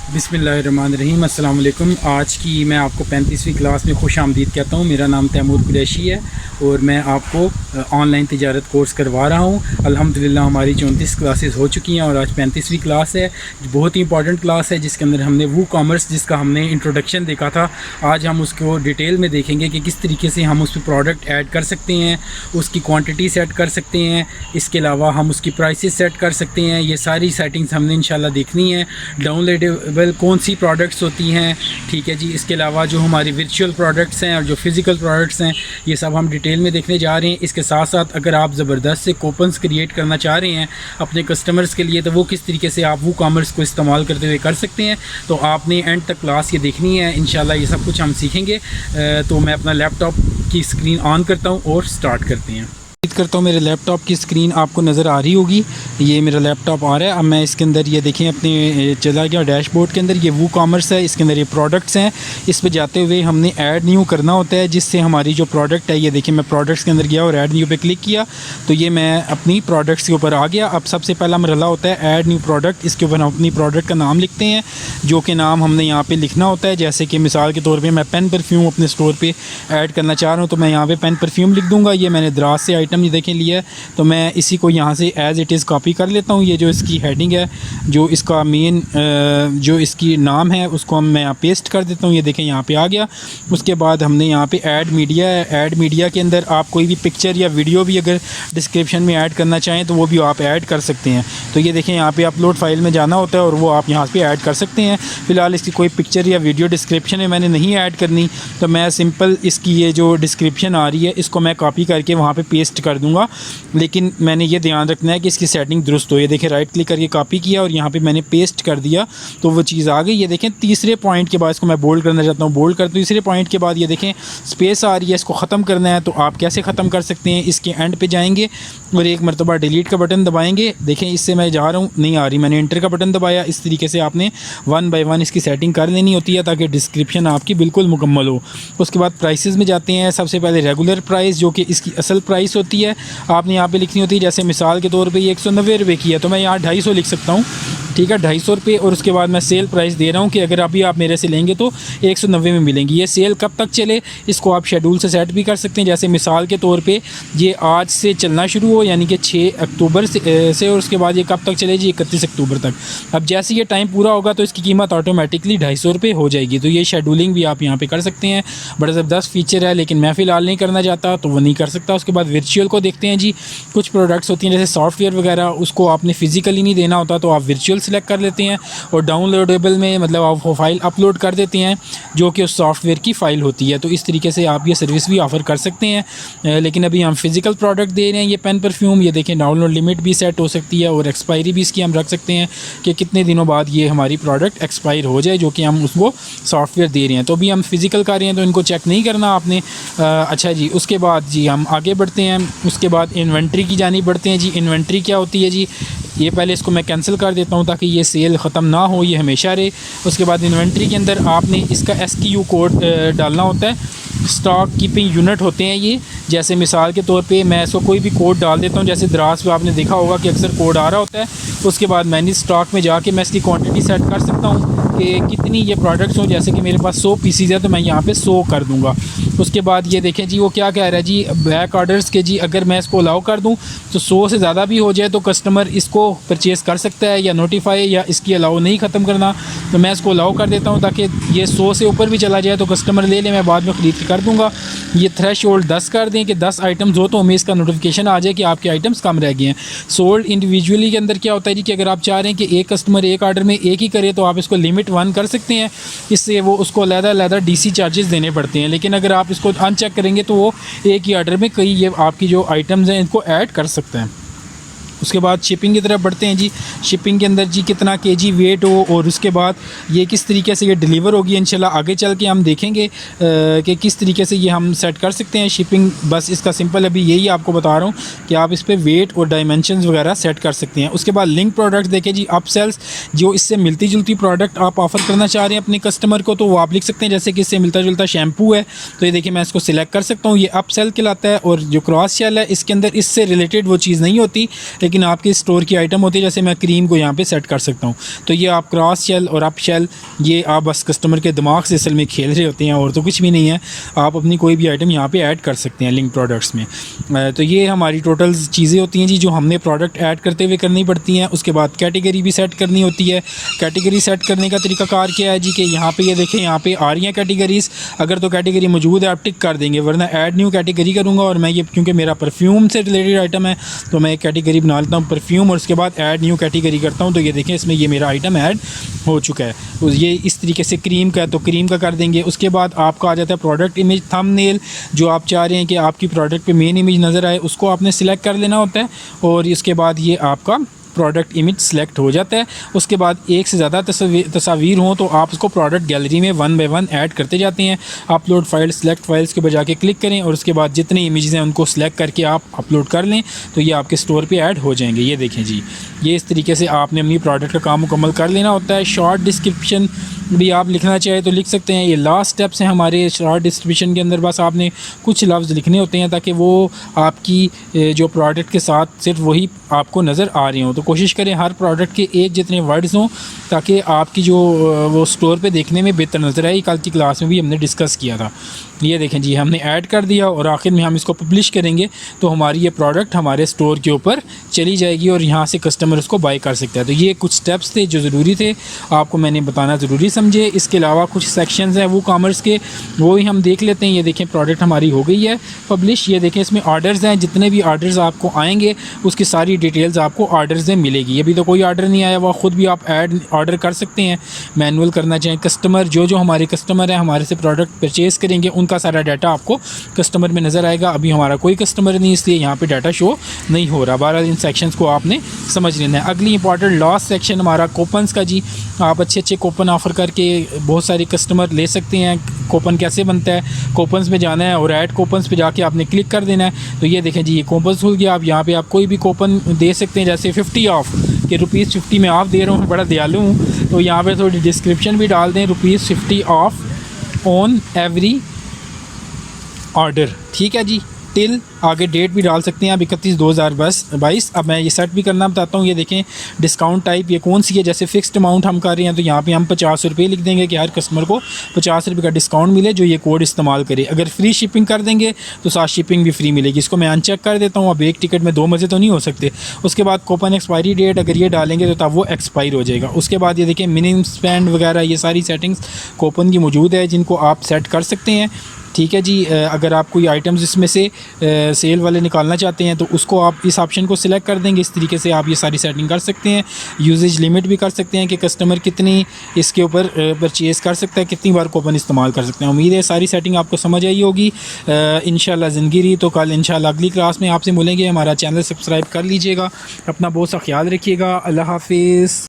बिस्मिल्लाहिर्रहमानिर्रहीम अस्सलाम वालेकुम। आज की मैं आपको 35वीं क्लास में खुश आमदीद कहता हूँ। मेरा नाम तैमूर कुरैशी है और मैं आपको ऑनलाइन तिजारत कोर्स करवा रहा हूँ। अल्हम्दुलिल्लाह हमारी 34 क्लासेस हो चुकी हैं और आज 35वीं क्लास है। बहुत ही इंपॉर्टेंट क्लास है जिसके अंदर हमने वो कॉमर्स जिसका हमने इंट्रोडक्शन देखा था, आज हम उसको डिटेल में देखेंगे कि किस तरीके से हम उस पर प्रोडक्ट ऐड कर सकते हैं, उसकी क्वान्टिटी सेट कर सकते हैं, इसके अलावा हम उसकी प्राइसेस सेट कर सकते हैं। ये सारी सेटिंग्स हमने इंशाल्लाह देखनी है। डाउनलोडेबल कौन सी प्रोडक्ट्स होती हैं, ठीक है जी। इसके अलावा जो हमारी वर्चुअल प्रोडक्ट्स हैं और जो फिज़िकल प्रोडक्ट्स हैं, ये सब हम डिटेल में देखने जा रहे हैं। इसके साथ साथ अगर आप ज़बरदस्त से कूपन्स क्रिएट करना चाह रहे हैं अपने कस्टमर्स के लिए, तो वो किस तरीके से आप वो कॉमर्स को इस्तेमाल करते हुए कर सकते हैं, तो आपने एंड तक क्लास ये देखनी है। इंशाल्लाह ये सब कुछ हम सीखेंगे। तो मैं अपना लैपटॉप की स्क्रीन ऑन करता हूँ और स्टार्ट करते हैं। उम्मीद करता हूँ मेरे लैपटॉप की स्क्रीन आपको नज़र आ रही होगी। ये मेरा लैपटॉप आ रहा है। अब मैं इसके अंदर ये देखें अपने चला गया डैशबोर्ड के अंदर। ये वो कॉमर्स है, इसके अंदर ये प्रोडक्ट्स हैं। इस पे जाते हुए हमने ऐड न्यू करना होता है, जिससे हमारी जो प्रोडक्ट है, ये देखिए मैं प्रोडक्ट्स के अंदर गया और ऐड न्यू पे क्लिक किया तो ये मैं अपनी प्रोडक्ट्स के ऊपर आ गया। अब सबसे पहला मरहला होता है ऐड न्यू प्रोडक्ट। इसके ऊपर हम अपनी प्रोडक्ट का नाम लिखते हैं, जो कि नाम हमने यहाँ पर लिखना होता है। जैसे कि मिसाल के तौर पर मैं पेन परफ्यूम अपने स्टोर पर ऐड करना चाह रहा हूँ, तो मैं यहाँ पर पेन परफ्यूम लिख दूँगा। ये मैंने दराज से आइटम ये देखें लिया, तो मैं इसी को यहाँ से एज़ इट इज़ कॉपी कर लेता हूँ। ये जो इसकी हेडिंग है, जो इसका मेन जो इसकी नाम है, उसको मैं यहाँ पेस्ट कर देता हूँ। ये देखें यहाँ पे आ गया। उसके बाद हमने यहाँ पे ऐड मीडिया है। ऐड मीडिया के अंदर आप कोई भी पिक्चर या वीडियो भी अगर डिस्क्रिप्शन में ऐड करना चाहें तो वो भी आप ऐड कर सकते हैं। तो ये देखें यहाँ पे अपलोड फाइल में जाना होता है और वो आप यहाँ पे ऐड कर सकते हैं। फ़िलहाल इसकी कोई पिक्चर या वीडियो डिस्क्रिप्शन में मैंने नहीं ऐड करनी, तो मैं सिंपल इसकी ये जो डिस्क्रिप्शन आ रही है इसको मैं कॉपी करके वहाँ पर पेस्ट कर दूँगा। लेकिन मैंने ये ध्यान रखना है कि इसकी सेटिंग दुरुस्त हो। ये देखें राइट क्लिक करके कॉपी किया और यहाँ पे मैंने पेस्ट कर दिया तो वो चीज़ आ गई। ये देखें तीसरे पॉइंट के बाद इसको मैं बोल्ड करना चाहता हूँ, बोल्ड कर दूँ। तीसरे पॉइंट के बाद ये देखें स्पेस आ रही है, इसको ख़त्म करना है। तो आप कैसे ख़त्म कर सकते हैं, इसके एंड पे जाएंगे और एक मरतबा डिलीट का बटन दबाएंगे। देखें इससे मैं जा रहा हूँ, नहीं आ रही, मैंने इंटर का बटन दबाया। इस तरीके से आपने 1 बाय 1 इसकी सेटिंग कर लेनी होती है ताकि डिस्क्रिप्शन आपकी बिल्कुल मुकम्मल हो। उसके बाद प्राइसेस में जाते हैं। सबसे पहले रेगुलर प्राइस, जो कि इसकी असल प्राइस होती है, आपने यहाँ पे लिखनी होती है। जैसे मिसाल के तौर पे ये 190 रुपये की है, तो मैं यहाँ 250 लिख सकता हूँ, ठीक है, 250 रुपये। और उसके बाद मैं सेल प्राइस दे रहा हूँ कि अगर अभी आप मेरे से लेंगे तो 190 में मिलेंगी। ये सेल कब तक चले, इसको आप शेड्यूल से सेट भी कर सकते हैं। जैसे मिसाल के तौर पे ये आज से चलना शुरू हो, यानी कि 6 अक्टूबर से और उसके बाद ये कब तक चले जी, 31 अक्टूबर तक। अब जैसे ये टाइम पूरा होगा तो इसकी कीमत ऑटोमेटिकली 250 रुपये हो जाएगी। तो ये शेड्यूलिंग भी आप यहाँ पर कर सकते हैं। बड़ा ज़बरदस्त फीचर है, लेकिन मैं फ़िलहाल नहीं करना चाहता तो वो नहीं कर सकता। उसके बाद वर्चुअल को देखते हैं जी। कुछ प्रोडक्ट्स होती हैं जैसे सॉफ्टवेयर वगैरह, उसको आपने फ़िज़िकली नहीं देना होता तो आप वर्चुअल सेलेक्ट कर लेते हैं और डाउनलोडेबल में मतलब आप वो फ़ाइल अपलोड कर देते हैं जो कि उस सॉफ्टवेयर की फ़ाइल होती है। तो इस तरीके से आप ये सर्विस भी ऑफ़र कर सकते हैं। लेकिन अभी हम फ़िज़िकल प्रोडक्ट दे रहे हैं। ये पेन परफ्यूम, ये देखें डाउनलोड लिमिट भी सेट हो सकती है और एक्सपायरी भी इसकी हम रख सकते हैं कि कितने दिनों बाद ये हमारी प्रोडक्ट एक्सपायर हो जाए, जो कि हम उसको सॉफ्टवेयर दे रहे हैं। तो अभी हम फ़िज़िकल कर रहे हैं तो इनको चेक नहीं करना आपने। अच्छा जी, उसके बाद जी हम आगे बढ़ते हैं। उसके बाद इन्वेंट्री की जानी बढ़ते हैं जी। इन्वेंट्री क्या होती है जी, ये पहले इसको मैं कैंसिल कर देता हूँ ताकि ये सेल ख़त्म ना हो, ये हमेशा रहे। उसके बाद इन्वेंट्री के अंदर आपने इसका SKU कोड डालना होता है। स्टॉक कीपिंग यूनिट होते हैं ये। जैसे मिसाल के तौर पे मैं इसको कोई भी कोड डाल देता हूँ, जैसे दराज पे आपने देखा होगा कि अक्सर कोड आ रहा होता है। उसके बाद मैंने स्टॉक में जाके मैं इसकी क्वांटिटी सेट कर सकता हूँ कि कितनी ये प्रोडक्ट्स हों। जैसे कि मेरे पास 100 पीसीज है तो मैं यहाँ पे 100 कर दूँगा। उसके बाद ये देखें जी, वो क्या कह रहा है जी, बैक ऑर्डर्स के जी, अगर मैं इसको अलाउ कर दूँ तो 100 से ज़्यादा भी हो जाए तो कस्टमर इसको परचेज़ कर सकता है या नोटिफाई, या इसकी अलाउ नहीं ख़त्म करना तो मैं इसको अलाउ कर देता हूँ ताकि ये 100 से ऊपर भी चला जाए तो कस्टमर ले ले, मैं बाद में ख़रीद कर दूँगा। ये थ्रेश होल्ड 10 कर दें कि 10 आइटम्स हो तो हमें इसका नोटिफिकेशन आ जाए कि आपके आइटम्स कम रह गए हैं। सोल्ड इंडिविजुअली के अंदर क्या होता है जी कि अगर आप चाह रहे हैं कि एक कस्टमर एक ऑर्डर में एक ही करे तो आप इसको लिमिट 1 कर सकते हैं। इससे वो उसको अलग-अलग DC चार्जेस देने पड़ते हैं। लेकिन अगर आप इसको अनचेक करेंगे तो वो एक ही ऑर्डर में कई ये आपकी जो आइटम्स हैं इनको ऐड कर सकते हैं। उसके बाद शिपिंग की तरफ बढ़ते हैं जी। शिपिंग के अंदर जी कितना केजी वेट हो और उसके बाद ये किस तरीके से ये डिलीवर होगी, इंशाल्लाह आगे चल के हम देखेंगे कि किस तरीके से ये हम सेट कर सकते हैं शिपिंग। बस इसका सिंपल अभी यही आपको बता रहा हूँ कि आप इस पर वेट और डायमेंशंस वगैरह सेट कर सकते हैं। उसके बाद लिंक प्रोडक्ट्स देखें जी, अप सेल्स, जो इससे मिलती जुलती प्रोडक्ट आप ऑफ़र करना चाह रहे हैं अपने कस्टमर को तो वो आप लिख सकते हैं। जैसे कि इससे मिलता जुलता शैम्पू है तो ये देखिए मैं इसको सिलेक्ट कर सकता हूँ, ये अप सेल कहलाता है। और जो क्रॉस सेल है इसके अंदर इससे रिलेटेड वो चीज़ नहीं होती, लेकिन आपके स्टोर की आइटम होती है, जैसे मैं क्रीम को यहाँ पे सेट कर सकता हूँ। तो ये आप क्रॉस शेल और अप शेल, ये आप बस कस्टमर के दिमाग से असल में खेल रहे होते हैं और तो कुछ भी नहीं है। आप अपनी कोई भी आइटम यहाँ पे ऐड कर सकते हैं लिंक प्रोडक्ट्स में। तो ये हमारी टोटल चीज़ें होती हैं जी जो हमने प्रोडक्ट ऐड करते हुए करनी पड़ती हैं। उसके बाद कैटेगरी भी सेट करनी होती है। कैटेगरी सेट करने का तरीकाकार क्या है जी कि यहाँ पे ये देखें, यहाँ पे आ रही हैं कैटेगरीज़। अगर तो कैटेगरी मौजूद है आप टिक कर देंगे, वरना ऐड न्यू कैटेगरी करूँगा। और मैं ये क्योंकि मेरा परफ्यूम से रिलेटेड आइटम है तो मैं एक कैटेगरी बना लेता हूँ परफ्यूम, और उसके बाद ऐड न्यू कैटेगरी करता हूँ। तो ये देखें इसमें ये मेरा आइटम ऐड हो चुका है। तो ये इस तरीके से क्रीम का है तो क्रीम का कर देंगे। उसके बाद आपका आ जाता है प्रोडक्ट इमेज थंबनेल, जो आप चाह रहे हैं कि आपकी प्रोडक्ट पे मेन इमेज नज़र आए, उसको आपने सिलेक्ट कर लेना होता है। और इसके बाद ये आपका प्रोडक्ट इमेज सेलेक्ट हो जाता है। उसके बाद एक से ज़्यादा तस्वीर हों तो आप उसको प्रोडक्ट गैलरी में वन बाय वन ऐड करते जाते हैं। अपलोड फाइल सेलेक्ट फाइल्स के बजा के क्लिक करें और उसके बाद जितने इमेजेस हैं उनको सेलेक्ट करके आप अपलोड कर लें तो ये आपके स्टोर पे ऐड हो जाएंगे। ये देखें जी, ये इस तरीके से आपने अपनी प्रोडक्ट का काम मुकम्मल कर लेना होता है। शॉर्ट डिस्क्रिप्शन भी आप लिखना चाहें तो लिख सकते हैं। ये लास्ट स्टेप्स हैं हमारे शॉर्ट डिस्क्रिप्शन के अंदर। बस आपने कुछ लफ्ज़ लिखने होते हैं ताकि वो आपकी जो प्रोडक्ट के साथ सिर्फ वही आपको नज़र आ रही हों। तो कोशिश करें हर प्रोडक्ट के एक जितने वर्ड्स हों ताकि आपकी जो वो स्टोर पे देखने में बेहतर नज़र आए। कल की क्लास में भी हमने डिस्कस किया था। ये देखें जी, हमने ऐड कर दिया और आखिर में हम इसको पब्लिश करेंगे तो हमारी ये प्रोडक्ट हमारे स्टोर के ऊपर चली जाएगी और यहाँ से कस्टमर उसको बाई कर सकता है। तो ये कुछ स्टेप्स थे जो ज़रूरी थे, आपको मैंने बताना ज़रूरी समझे। इसके अलावा कुछ सेक्शंस हैं वो कॉमर्स के, वो ही हम देख लेते हैं। ये देखें प्रोडक्ट हमारी हो गई है पब्लिश। ये देखें इसमें ऑर्डर्स हैं, जितने भी ऑर्डर्स आपको आएंगे उसकी सारी डिटेल्स आपको ऑर्डर्स में मिलेगी। अभी तो कोई ऑर्डर नहीं आया, वह ख़ुद भी आप ऐड ऑर्डर कर सकते हैं मैनुअल करना चाहें। कस्टमर जो हमारे कस्टमर हैं हमारे से प्रोडक्ट परचेज़ करेंगे उनका सारा डाटा आपको कस्टमर में नज़र आएगा। अभी हमारा कोई कस्टमर नहीं इसलिए यहाँ पे डाटा शो नहीं हो रहा। 12 इन सेक्शंस को आपने समझ लेना है। अगली इंपॉर्टेंट लास्ट सेक्शन हमारा कूपन्स का जी। आप अच्छे अच्छे कूपन ऑफ़र करके बहुत सारे कस्टमर ले सकते हैं। कूपन कैसे बनता है, कूपन्स में जाना है और ऐड कूपन्स पे जाके आपने क्लिक कर देना है। तो ये देखें जी, ये कूपन खुल गया। आप यहाँ पे आप कोई भी कूपन दे सकते हैं, जैसे 50 ऑफ कि ₹50 में ऑफ दे रहा हूँ, बड़ा दयालु हूँ। तो यहाँ पे थोड़ी डिस्क्रिप्शन भी डाल दें, ₹50 ऑफ ऑन एवरी ऑर्डर, ठीक है जी। टिल आगे डेट भी डाल सकते हैं आप 31/2/2022। अब मैं ये सेट भी करना बताता हूँ। ये देखें डिस्काउंट टाइप ये कौन सी है, जैसे फ़िक्स्ड अमाउंट हम कर रहे हैं तो यहाँ पे हम ₹50 लिख देंगे कि हर कस्टमर को ₹50 का डिस्काउंट मिले जो ये कोड इस्तेमाल करे। अगर फ्री शिपिंग कर देंगे तो साथ शिपिंग भी फ्री मिलेगी। इसको मैं अनचेक कर देता हूँ। अब एक टिकट में 2 मज़े तो नहीं हो सकते। उसके बाद कूपन एक्सपायरी डेट अगर ये डालेंगे तो तब वो एक्सपायर हो जाएगा। उसके बाद ये देखें मिनिमम स्पेंड वगैरह ये सारी सेटिंग्स कूपन की मौजूद है जिनको आप सेट कर सकते हैं, ठीक है जी। अगर आप कोई आइटम्स इसमें से सेल वाले निकालना चाहते हैं तो उसको आप इस ऑप्शन को सिलेक्ट कर देंगे। इस तरीके से आप ये सारी सेटिंग कर सकते हैं। यूजेज लिमिट भी कर सकते हैं कि कस्टमर कितनी इसके ऊपर परचेज़ कर सकता है, कितनी बार कूपन इस्तेमाल कर सकते हैं। उम्मीद है सारी सेटिंग आपको समझ आई होगी। इंशाल्लाह ज़िंदगी रही तो कल इंशाल्लाह अगली क्लास में आपसे मिलेंगे। हमारा चैनल सब्सक्राइब कर लीजिएगा। अपना बहुत सा ख्याल रखिएगा। अल्लाह हाफिज़।